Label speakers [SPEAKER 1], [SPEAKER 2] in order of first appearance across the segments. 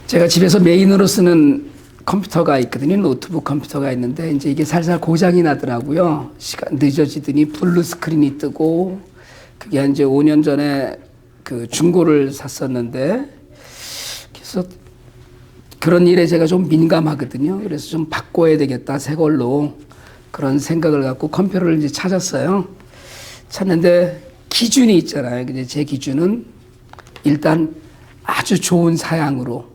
[SPEAKER 1] 제가 집에서 메인으로 쓰는 컴퓨터가 있거든요. 노트북 컴퓨터가 있는데 이제 이게 살살 고장이 나더라고요. 시간 늦어지더니 블루 스크린이 뜨고 그게 이제 5년 전에 그 중고를 샀었는데 그래서 그런 일에 제가 좀 민감하거든요. 그래서 좀 바꿔야 되겠다 새 걸로 그런 생각을 갖고 컴퓨터를 이제 찾았어요. 찾는데 기준이 있잖아요. 근데 제 기준은 일단 아주 좋은 사양으로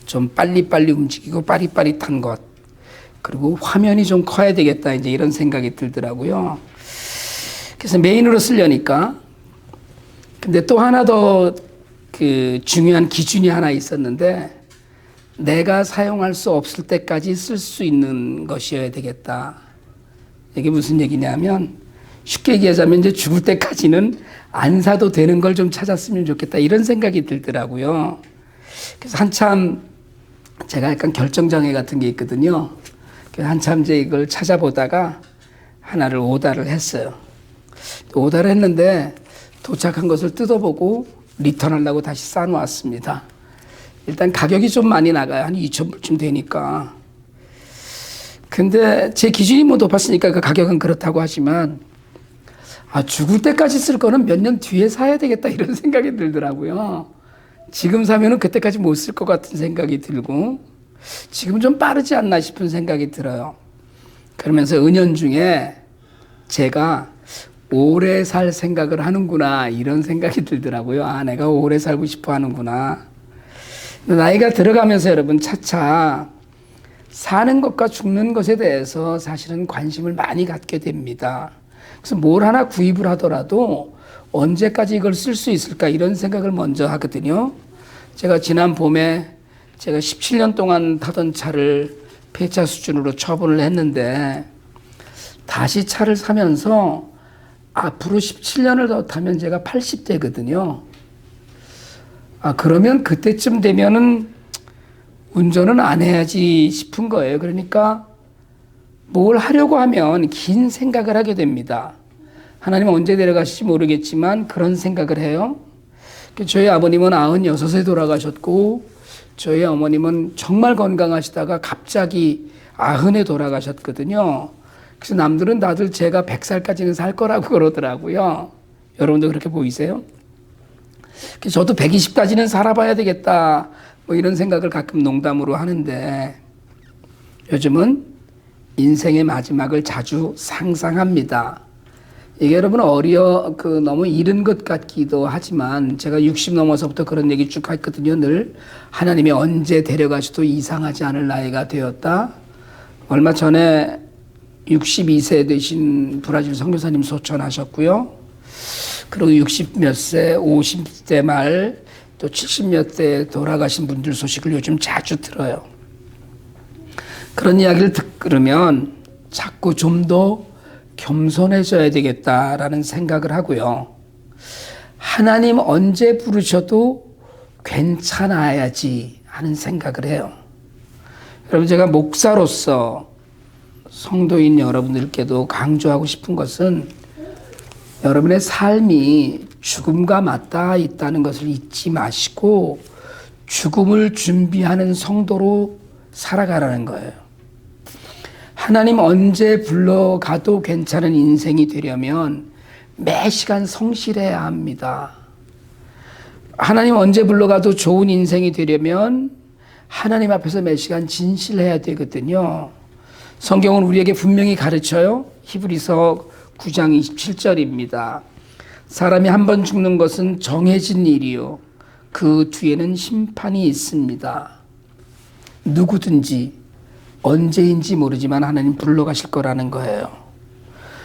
[SPEAKER 1] 좀 빨리빨리 움직이고 빠릿빠릿한 것 그리고 화면이 좀 커야 되겠다 이제 이런 생각이 들더라고요. 그래서 메인으로 쓰려니까 근데 또 하나 더 그 중요한 기준이 하나 있었는데 내가 사용할 수 없을 때까지 쓸 수 있는 것이어야 되겠다. 이게 무슨 얘기냐면 쉽게 얘기하자면 이제 죽을 때까지는 안 사도 되는 걸 좀 찾았으면 좋겠다 이런 생각이 들더라고요. 그래서 한참 제가 약간 결정장애 같은 게 있거든요. 그래서 한참 이제 이걸 찾아보다가 하나를 오다를 했어요. 오다를 했는데 도착한 것을 뜯어보고 리턴하려고 다시 싸놓았습니다. 일단 가격이 좀 많이 나가요. 한 2,000불쯤 되니까. 근데 제 기준이 뭐 높았으니까 그 가격은 그렇다고 하지만 죽을 때까지 쓸 거는 몇 년 뒤에 사야 되겠다 이런 생각이 들더라고요. 지금 사면은 그때까지 못 쓸 것 같은 생각이 들고 지금 좀 빠르지 않나 싶은 생각이 들어요. 그러면서 은연중에 제가 오래 살 생각을 하는구나 이런 생각이 들더라고요. 내가 오래 살고 싶어 하는구나. 나이가 들어가면서 여러분 차차 사는 것과 죽는 것에 대해서 사실은 관심을 많이 갖게 됩니다. 그래서 뭘 하나 구입을 하더라도 언제까지 이걸 쓸 수 있을까 이런 생각을 먼저 하거든요. 제가 지난 봄에 제가 17년 동안 타던 차를 폐차 수준으로 처분을 했는데 다시 차를 사면서 앞으로 17년을 더 타면 제가 80대거든요. 그러면 그때쯤 되면은 운전은 안 해야지 싶은 거예요. 그러니까 뭘 하려고 하면 긴 생각을 하게 됩니다. 하나님은 언제 데려가실지 모르겠지만 그런 생각을 해요. 저희 아버님은 96세 돌아가셨고 저희 어머님은 정말 건강하시다가 갑자기 90에 돌아가셨거든요. 그래서 남들은 다들 제가 100살까지는 살 거라고 그러더라고요. 여러분도 그렇게 보이세요? 그래서 저도 120까지는 살아봐야 되겠다 뭐 이런 생각을 가끔 농담으로 하는데 요즘은 인생의 마지막을 자주 상상합니다. 이게 여러분 너무 이른 것 같기도 하지만 제가 60 넘어서부터 그런 얘기 쭉 했거든요. 늘 하나님이 언제 데려가셔도 이상하지 않을 나이가 되었다. 얼마 전에 62세 되신 브라질 선교사님 소천하셨고요. 그리고 60 몇 세, 50대 말, 또 70 몇 대 돌아가신 분들 소식을 요즘 자주 들어요. 그런 이야기를 들으면 자꾸 좀 더 겸손해져야 되겠다라는 생각을 하고요. 하나님 언제 부르셔도 괜찮아야지 하는 생각을 해요. 여러분 제가 목사로서 성도인 여러분들께도 강조하고 싶은 것은 여러분의 삶이 죽음과 맞닿아 있다는 것을 잊지 마시고 죽음을 준비하는 성도로 살아가라는 거예요. 하나님 언제 불러가도 괜찮은 인생이 되려면 매 시간 성실해야 합니다. 하나님 언제 불러가도 좋은 인생이 되려면 하나님 앞에서 매 시간 진실해야 되거든요. 성경은 우리에게 분명히 가르쳐요. 히브리서 9장 27절입니다. 사람이 한 번 죽는 것은 정해진 일이요. 그 뒤에는 심판이 있습니다. 누구든지 언제인지 모르지만 하나님 불러가실 거라는 거예요.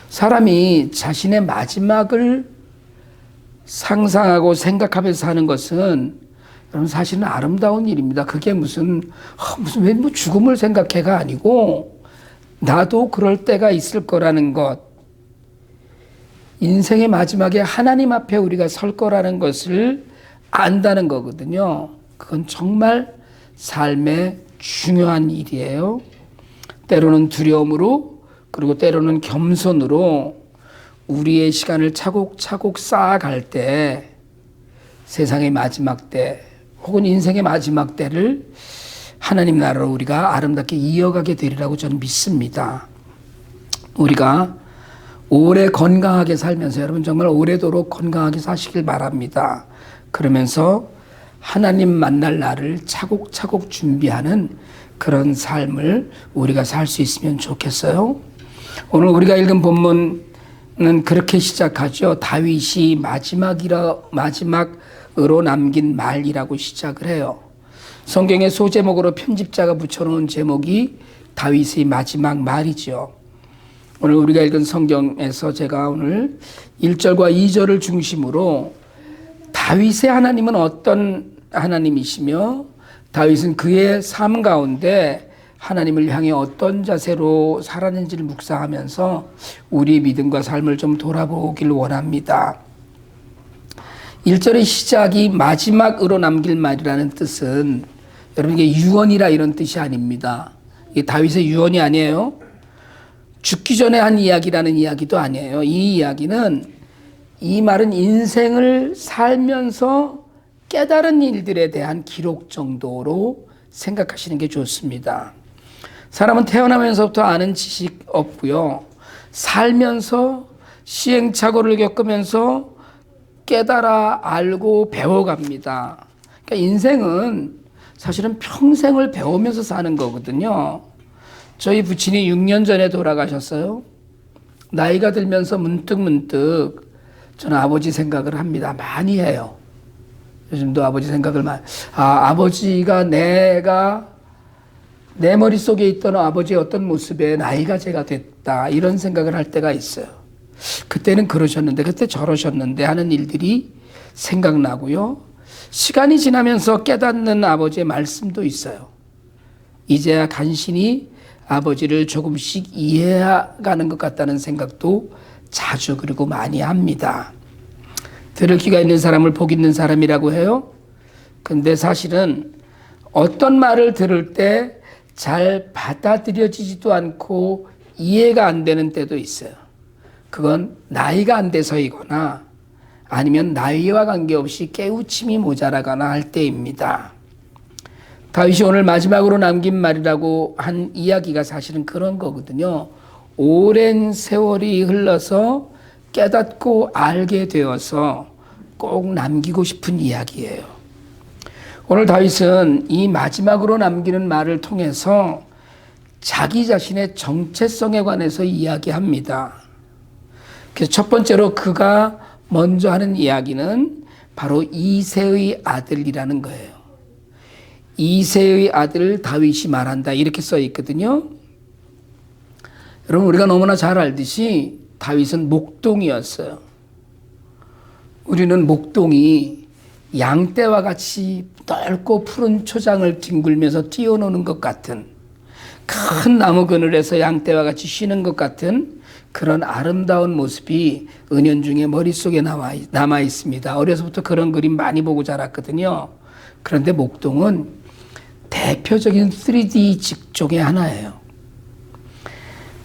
[SPEAKER 1] 사람이 자신의 마지막을 상상하고 생각하면서 사는 것은 여러분 사실은 아름다운 일입니다. 그게 무슨 왜 뭐 죽음을 생각해가 아니고 나도 그럴 때가 있을 거라는 것. 인생의 마지막에 하나님 앞에 우리가 설 거라는 것을 안다는 거거든요. 그건 정말 삶의 중요한 일이에요. 때로는 두려움으로 그리고 때로는 겸손으로 우리의 시간을 차곡차곡 쌓아갈 때 세상의 마지막 때 혹은 인생의 마지막 때를 하나님 나라로 우리가 아름답게 이어가게 되리라고 저는 믿습니다. 우리가 오래 건강하게 살면서 여러분 정말 오래도록 건강하게 사시길 바랍니다. 그러면서 하나님 만날 날을 차곡차곡 준비하는 그런 삶을 우리가 살 수 있으면 좋겠어요. 오늘 우리가 읽은 본문은 그렇게 시작하죠. 다윗이 마지막으로 남긴 말이라고 시작을 해요. 성경의 소제목으로 편집자가 붙여놓은 제목이 다윗의 마지막 말이죠. 오늘 우리가 읽은 성경에서 제가 오늘 1절과 2절을 중심으로 다윗의 하나님은 어떤 하나님이시며 다윗은 그의 삶 가운데 하나님을 향해 어떤 자세로 살았는지를 묵상하면서 우리의 믿음과 삶을 좀 돌아보길 원합니다. 1절의 시작이 마지막으로 남길 말이라는 뜻은 여러분 이게 유언이라 이런 뜻이 아닙니다. 이게 다윗의 유언이 아니에요. 죽기 전에 한 이야기라는 이야기도 아니에요. 이 이야기는 이 말은 인생을 살면서 깨달은 일들에 대한 기록 정도로 생각하시는 게 좋습니다. 사람은 태어나면서부터 아는 지식 없고요. 살면서 시행착오를 겪으면서 깨달아 알고 배워갑니다. 그러니까 인생은 사실은 평생을 배우면서 사는 거거든요. 저희 부친이 6년 전에 돌아가셨어요. 나이가 들면서 문득 저는 아버지 생각을 합니다. 많이 해요. 요즘도 아버지 생각을 아버지가 내가 내 머릿속에 있던 아버지의 어떤 모습에 나이가 제가 됐다 이런 생각을 할 때가 있어요. 그때는 그러셨는데 그때 저러셨는데 하는 일들이 생각나고요. 시간이 지나면서 깨닫는 아버지의 말씀도 있어요. 이제야 간신히 아버지를 조금씩 이해해가는 것 같다는 생각도 자주 그리고 많이 합니다. 들을 귀가 있는 사람을 복 있는 사람이라고 해요. 근데 사실은 어떤 말을 들을 때 잘 받아들여지지도 않고 이해가 안 되는 때도 있어요. 그건 나이가 안 돼서이거나 아니면 나이와 관계없이 깨우침이 모자라거나 할 때입니다. 다윗이 오늘 마지막으로 남긴 말이라고 한 이야기가 사실은 그런 거거든요. 오랜 세월이 흘러서 깨닫고 알게 되어서 꼭 남기고 싶은 이야기예요. 오늘 다윗은 이 마지막으로 남기는 말을 통해서 자기 자신의 정체성에 관해서 이야기합니다. 그래서 첫 번째로 그가 먼저 하는 이야기는 바로 이새의 아들이라는 거예요. 이새의 아들 다윗이 말한다 이렇게 써 있거든요. 여러분 우리가 너무나 잘 알듯이 다윗은 목동이었어요. 우리는 목동이 양떼와 같이 넓고 푸른 초장을 뒹굴면서 뛰어노는 것 같은 큰 나무 그늘에서 양떼와 같이 쉬는 것 같은 그런 아름다운 모습이 은연중에 머릿속에 남아 있습니다. 어려서부터 그런 그림 많이 보고 자랐거든요. 그런데 목동은 대표적인 3D 직종의 하나예요.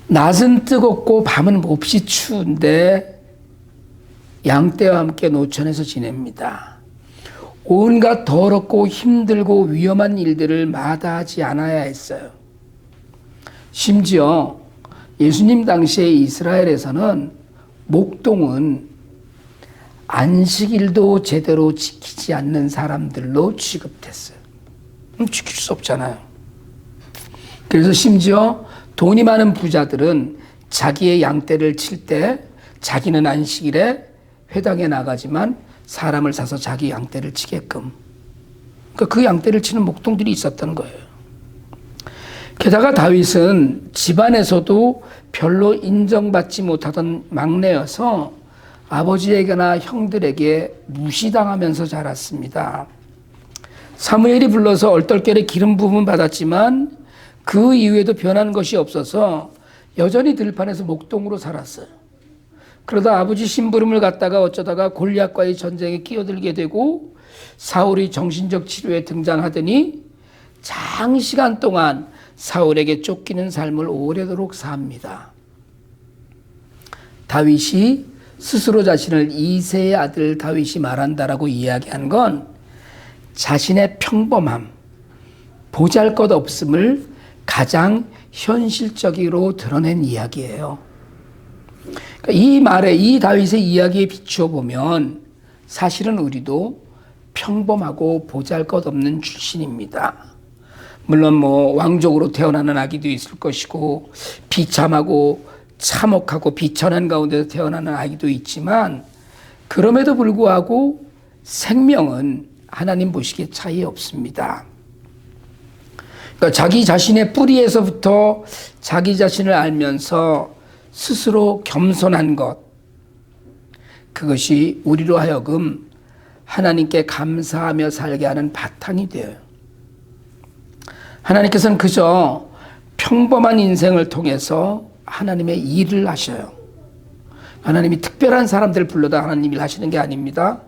[SPEAKER 1] 낮은 뜨겁고 밤은 몹시 추운데 양떼와 함께 노천에서 지냅니다. 온갖 더럽고 힘들고 위험한 일들을 마다하지 않아야 했어요. 심지어 예수님 당시에 이스라엘에서는 목동은 안식일도 제대로 지키지 않는 사람들로 취급됐어요. 지킬 수 없잖아요. 그래서 심지어 돈이 많은 부자들은 자기의 양떼를 칠 때 자기는 안식일에 회당에 나가지만 사람을 사서 자기 양떼를 치게끔. 그러니까 그 양떼를 치는 목동들이 있었던 거예요. 게다가 다윗은 집안에서도 별로 인정받지 못하던 막내여서 아버지에게나 형들에게 무시당하면서 자랐습니다. 사무엘이 불러서 얼떨결에 기름 부음은 받았지만 그 이후에도 변한 것이 없어서 여전히 들판에서 목동으로 살았어요. 그러다 아버지 심부름을 갔다가 어쩌다가 골리앗과의 전쟁에 끼어들게 되고 사울이 정신적 치료에 등장하더니 장시간 동안 사울에게 쫓기는 삶을 오래도록 삽니다. 다윗이 스스로 자신을 이새의 아들 다윗이 말한다라고 이야기한 건 자신의 평범함, 보잘것없음을 가장 현실적으로 드러낸 이야기예요. 그러니까 이 말에, 이 다윗의 이야기에 비추어 보면 사실은 우리도 평범하고 보잘것없는 출신입니다. 물론 뭐 왕족으로 태어나는 아기도 있을 것이고 비참하고 참혹하고 비천한 가운데서 태어나는 아기도 있지만, 그럼에도 불구하고 생명은 하나님 보시기에 차이 없습니다. 그러니까 자기 자신의 뿌리에서부터 자기 자신을 알면서 스스로 겸손한 것, 그것이 우리로 하여금 하나님께 감사하며 살게 하는 바탕이 되어요. 하나님께서는 그저 평범한 인생을 통해서 하나님의 일을 하셔요. 하나님이 특별한 사람들을 불러다 하나님 일 하시는 게 아닙니다.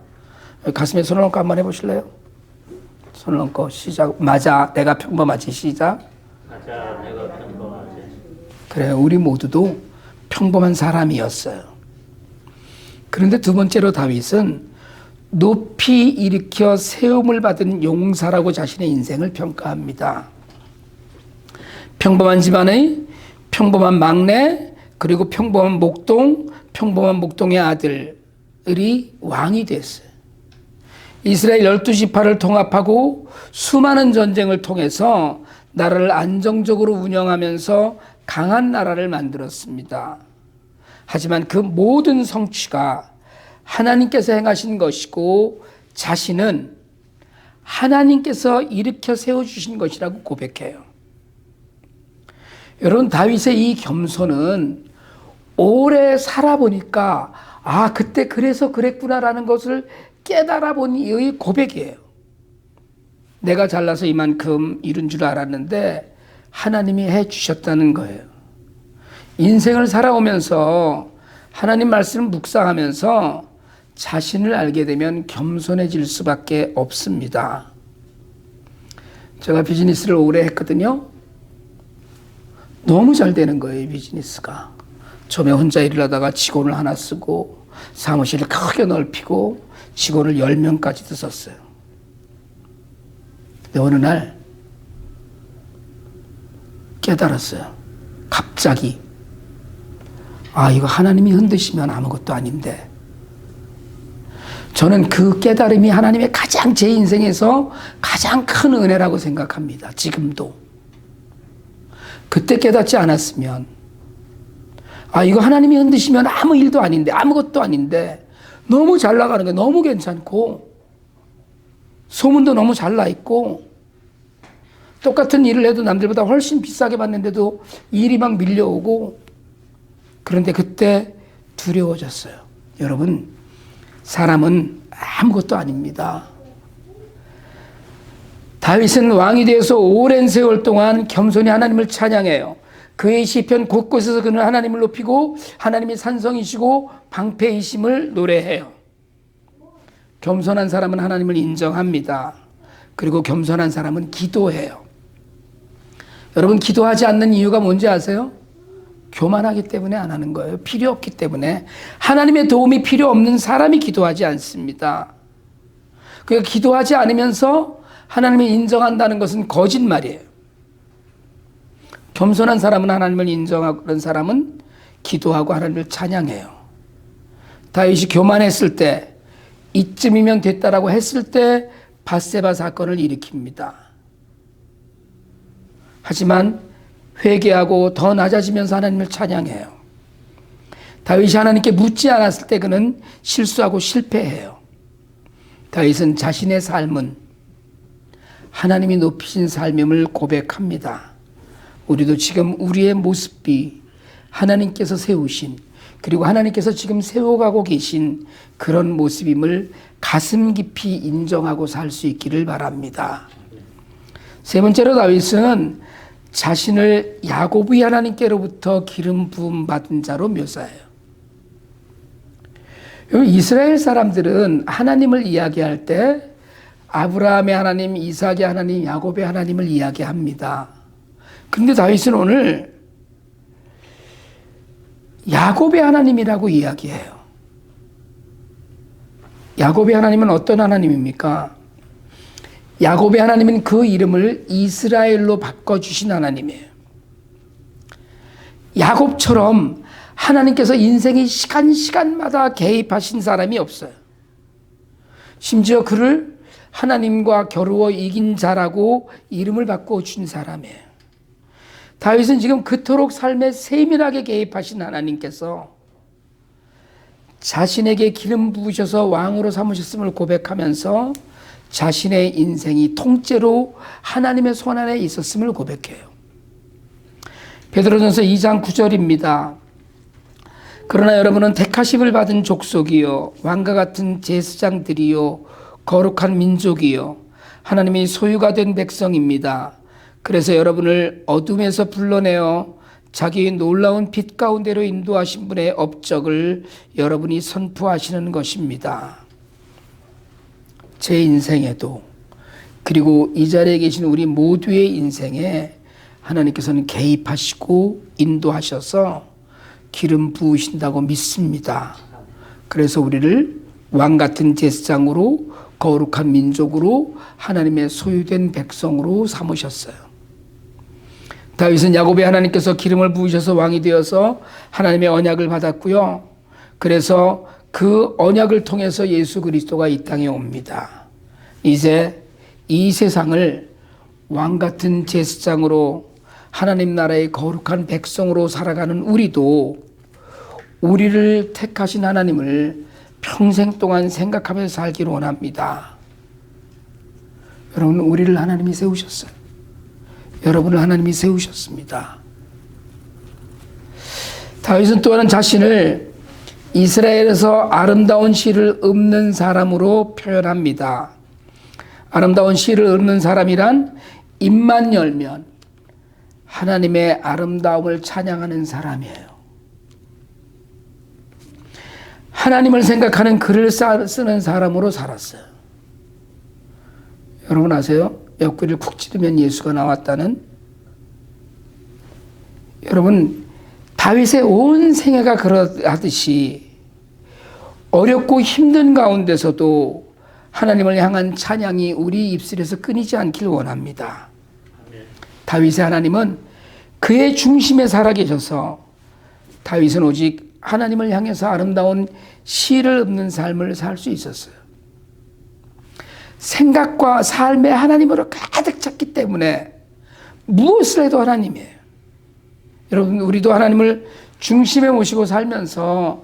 [SPEAKER 1] 가슴에 손을 얹고 한번 해보실래요? 손을 얹고 시작. 맞아, 내가 평범하지. 시작.
[SPEAKER 2] 맞아, 내가 평범하지.
[SPEAKER 1] 그래요. 우리 모두도 평범한 사람이었어요. 그런데 두 번째로 다윗은 높이 일으켜 세움을 받은 용사라고 자신의 인생을 평가합니다. 평범한 집안의 평범한 막내, 그리고 평범한 목동, 평범한 목동의 아들이 왕이 됐어요. 이스라엘 12지파를 통합하고 수많은 전쟁을 통해서 나라를 안정적으로 운영하면서 강한 나라를 만들었습니다. 하지만 그 모든 성취가 하나님께서 행하신 것이고 자신은 하나님께서 일으켜 세워주신 것이라고 고백해요. 여러분, 다윗의 이 겸손은 오래 살아보니까 그때 그래서 그랬구나라는 것을 깨달아 본 이의 고백이에요. 내가 잘나서 이만큼 이룬 줄 알았는데 하나님이 해주셨다는 거예요. 인생을 살아오면서 하나님 말씀을 묵상하면서 자신을 알게 되면 겸손해질 수밖에 없습니다. 제가 비즈니스를 오래 했거든요. 너무 잘 되는 거예요, 이 비즈니스가. 처음에 혼자 일을 하다가 직원을 하나 쓰고 사무실을 크게 넓히고 직원을 10명까지도 썼어요. 근데 어느 날 깨달았어요. 갑자기 이거 하나님이 흔드시면 아무것도 아닌데, 저는 그 깨달음이 하나님의 가장 제 인생에서 가장 큰 은혜라고 생각합니다. 지금도. 그때 깨닫지 않았으면 이거 하나님이 흔드시면 아무 일도 아닌데, 아무것도 아닌데, 너무 잘 나가는 게 너무 괜찮고 소문도 너무 잘 나 있고 똑같은 일을 해도 남들보다 훨씬 비싸게 받는데도 일이 막 밀려오고, 그런데 그때 두려워졌어요. 여러분, 사람은 아무것도 아닙니다. 다윗은 왕이 되어서 오랜 세월 동안 겸손히 하나님을 찬양해요. 그의 시편 곳곳에서 그는 하나님을 높이고 하나님이 산성이시고 방패이심을 노래해요. 겸손한 사람은 하나님을 인정합니다. 그리고 겸손한 사람은 기도해요. 여러분, 기도하지 않는 이유가 뭔지 아세요? 교만하기 때문에 안 하는 거예요. 필요 없기 때문에. 하나님의 도움이 필요 없는 사람이 기도하지 않습니다. 그러니까 기도하지 않으면서 하나님을 인정한다는 것은 거짓말이에요. 겸손한 사람은 하나님을 인정하고, 그런 사람은 기도하고 하나님을 찬양해요. 다윗이 교만했을 때, 이쯤이면 됐다라고 했을 때 밧세바 사건을 일으킵니다. 하지만 회개하고 더 낮아지면서 하나님을 찬양해요. 다윗이 하나님께 묻지 않았을 때 그는 실수하고 실패해요. 다윗은 자신의 삶은 하나님이 높이신 삶임을 고백합니다. 우리도 지금 우리의 모습이 하나님께서 세우신, 그리고 하나님께서 지금 세워가고 계신 그런 모습임을 가슴 깊이 인정하고 살 수 있기를 바랍니다. 세 번째로 다윗은 자신을 야곱의 하나님께로부터 기름 부음 받은 자로 묘사해요. 이스라엘 사람들은 하나님을 이야기할 때 아브라함의 하나님, 이삭의 하나님, 야곱의 하나님을 이야기합니다. 그런데 다윗은 오늘 야곱의 하나님이라고 이야기해요. 야곱의 하나님은 어떤 하나님입니까? 야곱의 하나님은 그 이름을 이스라엘로 바꿔주신 하나님이에요. 야곱처럼 하나님께서 인생의 시간마다 개입하신 사람이 없어요. 심지어 그를 하나님과 겨루어 이긴 자라고 이름을 바꿔준 사람이에요. 다윗은 지금 그토록 삶에 세밀하게 개입하신 하나님께서 자신에게 기름 부으셔서 왕으로 삼으셨음을 고백하면서 자신의 인생이 통째로 하나님의 손 안에 있었음을 고백해요. 베드로전서 2장 9절입니다. 그러나 여러분은 택하심을 받은 족속이요 왕과 같은 제사장들이요 거룩한 민족이요 하나님의 소유가 된 백성입니다. 그래서 여러분을 어둠에서 불러내어 자기의 놀라운 빛 가운데로 인도하신 분의 업적을 여러분이 선포하시는 것입니다. 제 인생에도 그리고 이 자리에 계신 우리 모두의 인생에 하나님께서는 개입하시고 인도하셔서 기름 부으신다고 믿습니다. 그래서 우리를 왕 같은 제사장으로 거룩한 민족으로 하나님의 소유된 백성으로 삼으셨어요. 다윗은 야곱의 하나님께서 기름을 부으셔서 왕이 되어서 하나님의 언약을 받았고요. 그래서 그 언약을 통해서 예수 그리스도가 이 땅에 옵니다. 이제 이 세상을 왕 같은 제사장으로 하나님 나라의 거룩한 백성으로 살아가는 우리도 우리를 택하신 하나님을 평생 동안 생각하면서 살기를 원합니다. 여러분, 우리를 하나님이 세우셨어요. 여러분을 하나님이 세우셨습니다. 다윗은 또한 자신을 이스라엘에서 아름다운 시를 읊는 사람으로 표현합니다. 아름다운 시를 읊는 사람이란 입만 열면 하나님의 아름다움을 찬양하는 사람이에요. 하나님을 생각하는 글을 쓰는 사람으로 살았어요. 여러분 아세요? 옆구리를 쿡 찌르면 예수가 나왔다는? 여러분, 다윗의 온 생애가 그러하듯이 어렵고 힘든 가운데서도 하나님을 향한 찬양이 우리 입술에서 끊이지 않길 원합니다. 다윗의 하나님은 그의 중심에 살아계셔서 다윗은 오직 하나님을 향해서 아름다운 시를 읊는 삶을 살 수 있었어요. 생각과 삶의 하나님으로 가득 찼기 때문에 무엇을 해도 하나님이에요. 여러분, 우리도 하나님을 중심에 모시고 살면서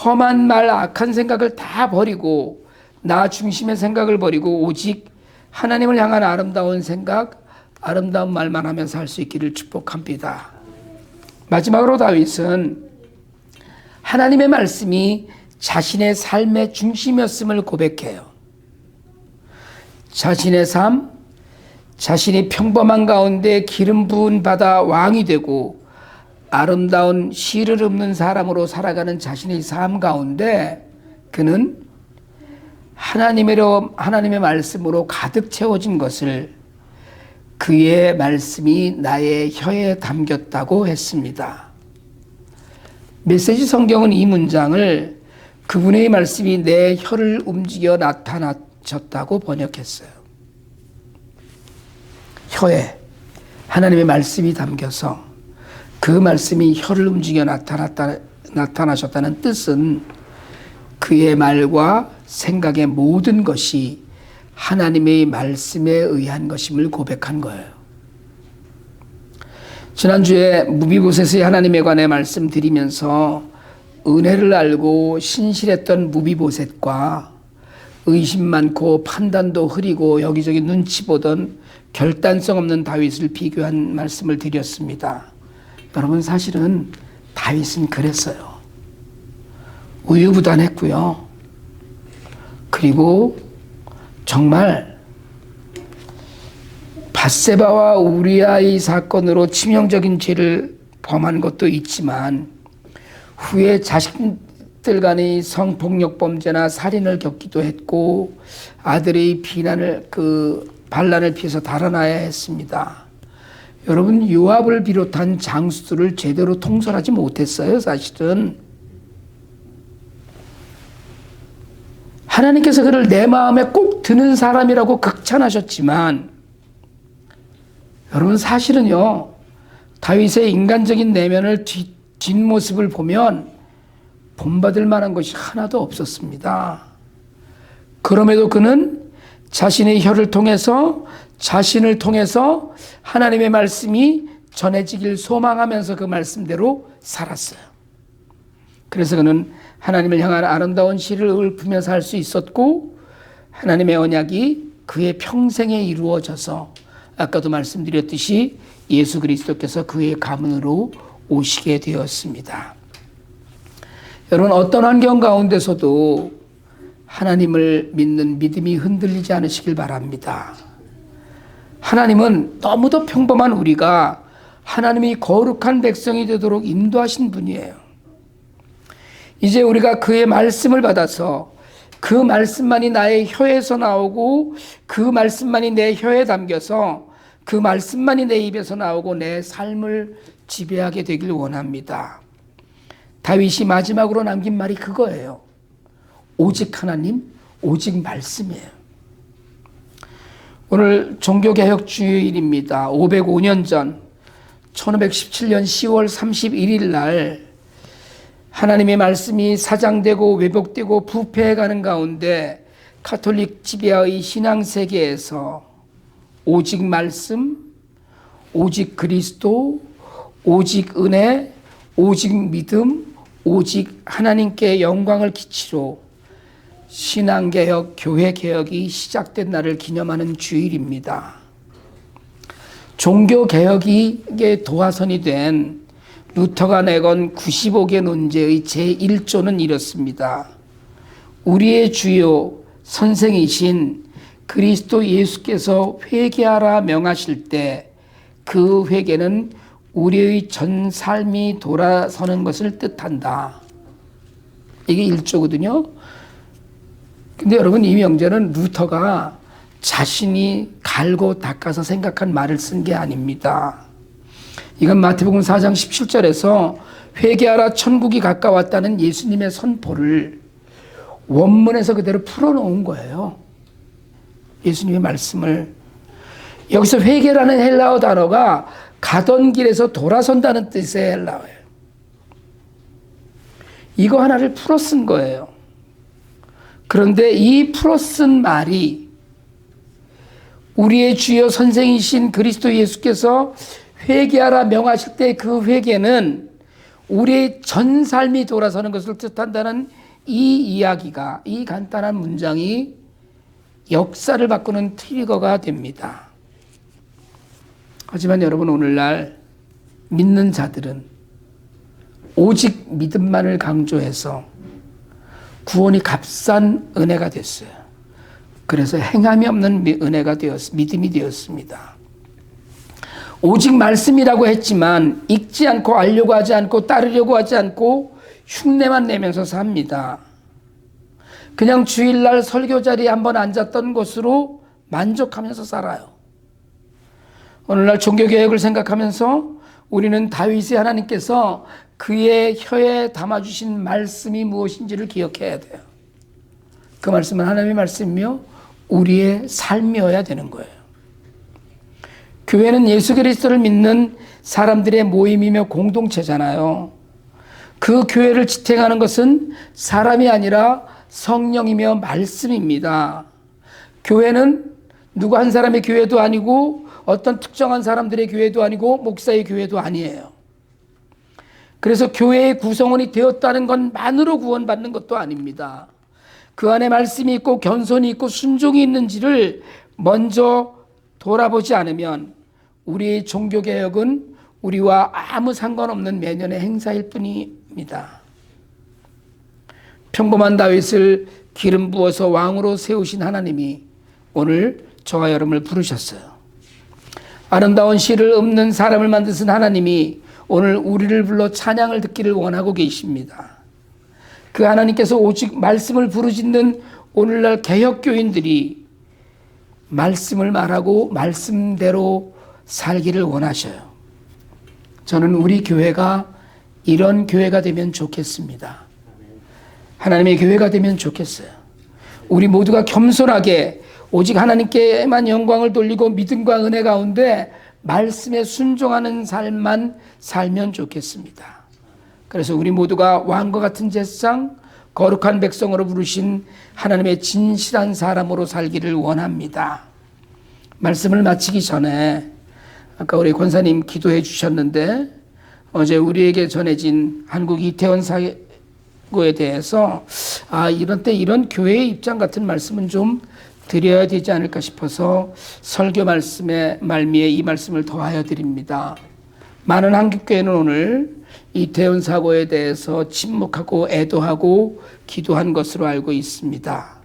[SPEAKER 1] 험한 말, 악한 생각을 다 버리고 나 중심의 생각을 버리고 오직 하나님을 향한 아름다운 생각, 아름다운 말만 하면서 살 수 있기를 축복합니다. 마지막으로 다윗은 하나님의 말씀이 자신의 삶의 중심이었음을 고백해요. 자신의 삶, 자신이 평범한 가운데 기름 부은 받아 왕이 되고 아름다운 시를 읊는 사람으로 살아가는 자신의 삶 가운데 그는 하나님의 말씀으로 가득 채워진 것을 그의 말씀이 나의 혀에 담겼다고 했습니다. 메시지 성경은 이 문장을 그분의 말씀이 내 혀를 움직여 나타나셨다고 번역했어요. 혀에 하나님의 말씀이 담겨서 그 말씀이 혀를 움직여 나타나셨다는 뜻은 그의 말과 생각의 모든 것이 하나님의 말씀에 의한 것임을 고백한 거예요. 지난주에 무비보셋의 하나님에 관해 말씀드리면서 은혜를 알고 신실했던 무비보셋과 의심 많고 판단도 흐리고 여기저기 눈치 보던 결단성 없는 다윗을 비교한 말씀을 드렸습니다. 여러분, 사실은 다윗은 그랬어요. 우유부단했고요. 그리고 정말 밧세바와 우리아의 사건으로 치명적인 죄를 범한 것도 있지만 후에 자식들 간의 성폭력 범죄나 살인을 겪기도 했고 아들의 반란을 피해서 달아나야 했습니다. 여러분, 요압을 비롯한 장수들을 제대로 통솔하지 못했어요. 사실은 하나님께서 그를 내 마음에 꼭 드는 사람이라고 극찬하셨지만 여러분 사실은요, 다윗의 인간적인 내면을 뒷모습을 보면 본받을 만한 것이 하나도 없었습니다. 그럼에도 그는 자신의 혀를 통해서, 자신을 통해서 하나님의 말씀이 전해지길 소망하면서 그 말씀대로 살았어요. 그래서 그는 하나님을 향한 아름다운 시를 읊으며 살 수 있었고, 하나님의 언약이 그의 평생에 이루어져서 아까도 말씀드렸듯이 예수 그리스도께서 그의 가문으로 오시게 되었습니다. 여러분, 어떤 환경 가운데서도 하나님을 믿는 믿음이 흔들리지 않으시길 바랍니다. 하나님은 너무도 평범한 우리가 하나님이 거룩한 백성이 되도록 인도하신 분이에요. 이제 우리가 그의 말씀을 받아서 그 말씀만이 나의 혀에서 나오고 그 말씀만이 내 혀에 담겨서 그 말씀만이 내 입에서 나오고 내 삶을 지배하게 되길 원합니다. 다윗이 마지막으로 남긴 말이 그거예요. 오직 하나님, 오직 말씀이에요. 오늘 종교개혁 주일입니다. 505년 전 1517년 10월 31일 날 하나님의 말씀이 사장되고 왜곡되고 부패해가는 가운데 가톨릭 지배의 신앙세계에서 오직 말씀, 오직 그리스도, 오직 은혜, 오직 믿음, 오직 하나님께 영광을 끼치로 신앙개혁, 교회개혁이 시작된 날을 기념하는 주일입니다. 종교개혁의 도화선이 된 루터가 내건 95개 논제의 제1조는 이렇습니다. 우리의 주요 선생이신 그리스도 예수께서 회개하라 명하실 때 그 회개는 우리의 전 삶이 돌아서는 것을 뜻한다. 이게 1조거든요. 근데 여러분, 이 명제는 루터가 자신이 갈고 닦아서 생각한 말을 쓴 게 아닙니다. 이건 마태복음 4장 17절에서 회개하라 천국이 가까웠다는 예수님의 선포를 원문에서 그대로 풀어놓은 거예요. 예수님의 말씀을. 여기서 회개라는 헬라어 단어가 가던 길에서 돌아선다는 뜻의 헬라어예요. 이거 하나를 풀어 쓴 거예요. 그런데 이 풀어 쓴 말이 우리의 주요 선생이신 그리스도 예수께서 회개하라 명하실 때 그 회개는 우리의 전 삶이 돌아서는 것을 뜻한다는 이 이야기가, 이 간단한 문장이 역사를 바꾸는 트리거가 됩니다. 하지만 여러분, 오늘날 믿는 자들은 오직 믿음만을 강조해서 구원이 값싼 은혜가 됐어요. 그래서 행함이 없는 은혜가 믿음이 되었습니다. 오직 말씀이라고 했지만 읽지 않고 알려고 하지 않고 따르려고 하지 않고 흉내만 내면서 삽니다. 그냥 주일날 설교 자리에 한번 앉았던 것으로 만족하면서 살아요. 오늘날 종교개혁을 생각하면서 우리는 다윗의 하나님께서 그의 혀에 담아주신 말씀이 무엇인지를 기억해야 돼요. 그 말씀은 하나님의 말씀이며 우리의 삶이어야 되는 거예요. 교회는 예수 그리스도를 믿는 사람들의 모임이며 공동체잖아요. 그 교회를 지탱하는 것은 사람이 아니라 성령이며 말씀입니다. 교회는 누구 한 사람의 교회도 아니고 어떤 특정한 사람들의 교회도 아니고 목사의 교회도 아니에요. 그래서 교회의 구성원이 되었다는 것만으로 구원받는 것도 아닙니다. 그 안에 말씀이 있고 겸손이 있고 순종이 있는지를 먼저 돌아보지 않으면 우리의 종교개혁은 우리와 아무 상관없는 매년의 행사일 뿐입니다. 평범한 다윗을 기름 부어서 왕으로 세우신 하나님이 오늘 저와 여러분을 부르셨어요. 아름다운 시를 읊는 사람을 만드신 하나님이 오늘 우리를 불러 찬양을 듣기를 원하고 계십니다. 그 하나님께서 오직 말씀을 부르짖는 오늘날 개혁교인들이 말씀을 말하고 말씀대로 살기를 원하셔요. 저는 우리 교회가 이런 교회가 되면 좋겠습니다. 하나님의 교회가 되면 좋겠어요. 우리 모두가 겸손하게 오직 하나님께만 영광을 돌리고 믿음과 은혜 가운데 말씀에 순종하는 삶만 살면 좋겠습니다. 그래서 우리 모두가 왕과 같은 제사장, 거룩한 백성으로 부르신 하나님의 진실한 사람으로 살기를 원합니다. 말씀을 마치기 전에 아까 우리 권사님 기도해 주셨는데 어제 우리에게 전해진 한국 이태원 사고에 대해서 이런 때 이런 교회의 입장 같은 말씀은 좀 드려야 되지 않을까 싶어서 설교 말씀에 말미에 이 말씀을 더하여 드립니다. 많은 한국교회는 오늘 이태원 사고에 대해서 침묵하고 애도하고 기도한 것으로 알고 있습니다.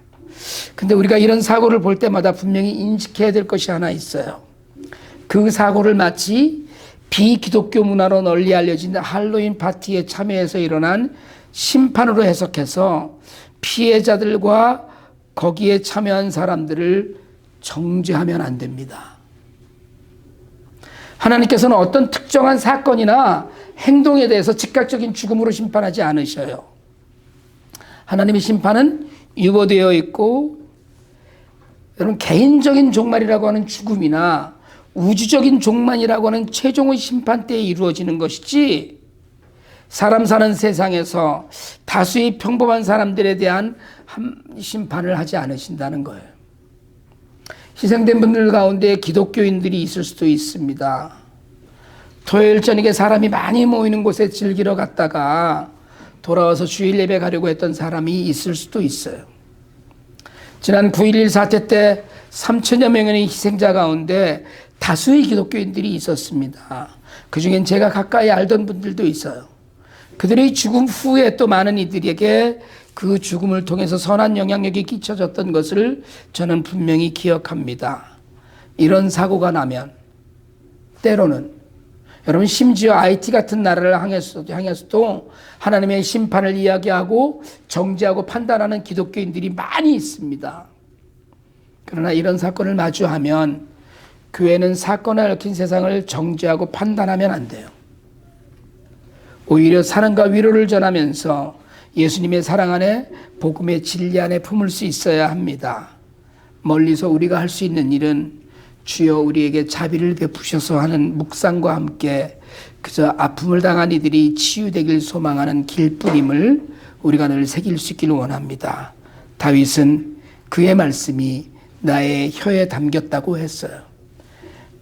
[SPEAKER 1] 근데 우리가 이런 사고를 볼 때마다 분명히 인식해야 될 것이 하나 있어요. 그 사고를 마치 비기독교 문화로 널리 알려진 할로윈 파티에 참여해서 일어난 심판으로 해석해서 피해자들과 거기에 참여한 사람들을 정죄하면 안 됩니다. 하나님께서는 어떤 특정한 사건이나 행동에 대해서 즉각적인 죽음으로 심판하지 않으셔요. 하나님의 심판은 유보되어 있고, 여러분 개인적인 종말이라고 하는 죽음이나 우주적인 종말이라고 하는 최종의 심판 때에 이루어지는 것이지 사람 사는 세상에서 다수의 평범한 사람들에 대한 심판을 하지 않으신다는 거예요. 희생된 분들 가운데 기독교인들이 있을 수도 있습니다. 토요일 저녁에 사람이 많이 모이는 곳에 즐기러 갔다가 돌아와서 주일 예배 가려고 했던 사람이 있을 수도 있어요. 지난 9.11 사태 때 3천여 명의 희생자 가운데 다수의 기독교인들이 있었습니다. 그중엔 제가 가까이 알던 분들도 있어요. 그들의 죽음 후에 또 많은 이들에게 그 죽음을 통해서 선한 영향력이 끼쳐졌던 것을 저는 분명히 기억합니다. 이런 사고가 나면 때로는 여러분 심지어 IT 같은 나라를 향해서도 하나님의 심판을 이야기하고 정죄하고 판단하는 기독교인들이 많이 있습니다. 그러나 이런 사건을 마주하면 교회는 사건에 얽힌 세상을 정죄하고 판단하면 안 돼요. 오히려 사랑과 위로를 전하면서 예수님의 사랑 안에 복음의 진리 안에 품을 수 있어야 합니다. 멀리서 우리가 할 수 있는 일은 주여 우리에게 자비를 베푸셔서 하는 묵상과 함께 그저 아픔을 당한 이들이 치유되길 소망하는 길뿐임을 우리가 늘 새길 수 있기를 원합니다. 다윗은 그의 말씀이 나의 혀에 담겼다고 했어요.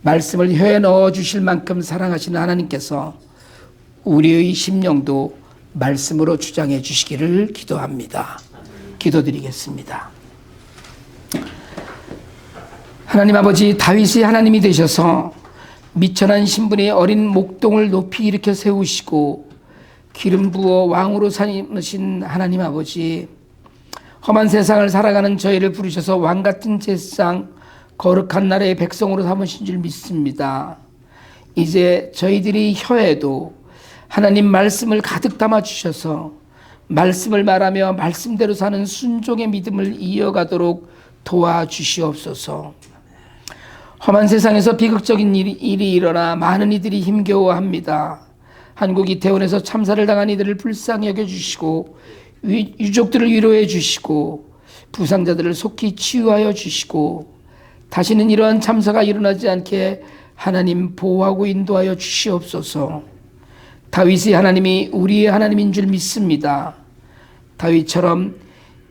[SPEAKER 1] 말씀을 혀에 넣어주실 만큼 사랑하시는 하나님께서 우리의 심령도 말씀으로 주장해 주시기를 기도합니다. 기도드리겠습니다. 하나님 아버지, 다윗이 하나님이 되셔서 미천한 신분의 어린 목동을 높이 일으켜 세우시고 기름 부어 왕으로 삼으신 하나님 아버지, 험한 세상을 살아가는 저희를 부르셔서 왕같은 제사장, 거룩한 나라의 백성으로 삼으신 줄 믿습니다. 이제 저희들이 혀에도 하나님 말씀을 가득 담아주셔서 말씀을 말하며 말씀대로 사는 순종의 믿음을 이어가도록 도와주시옵소서. 험한 세상에서 비극적인 일이 일어나 많은 이들이 힘겨워합니다. 한국 이태원에서 참사를 당한 이들을 불쌍히 여겨주시고 유족들을 위로해 주시고 부상자들을 속히 치유하여 주시고 다시는 이러한 참사가 일어나지 않게 하나님 보호하고 인도하여 주시옵소서. 다윗이 하나님이 우리의 하나님인 줄 믿습니다. 다윗처럼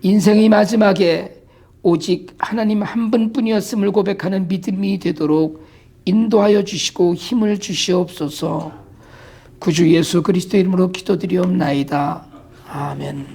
[SPEAKER 1] 인생의 마지막에 오직 하나님 한 분뿐이었음을 고백하는 믿음이 되도록 인도하여 주시고 힘을 주시옵소서. 구주 예수 그리스도 이름으로 기도드리옵나이다. 아멘.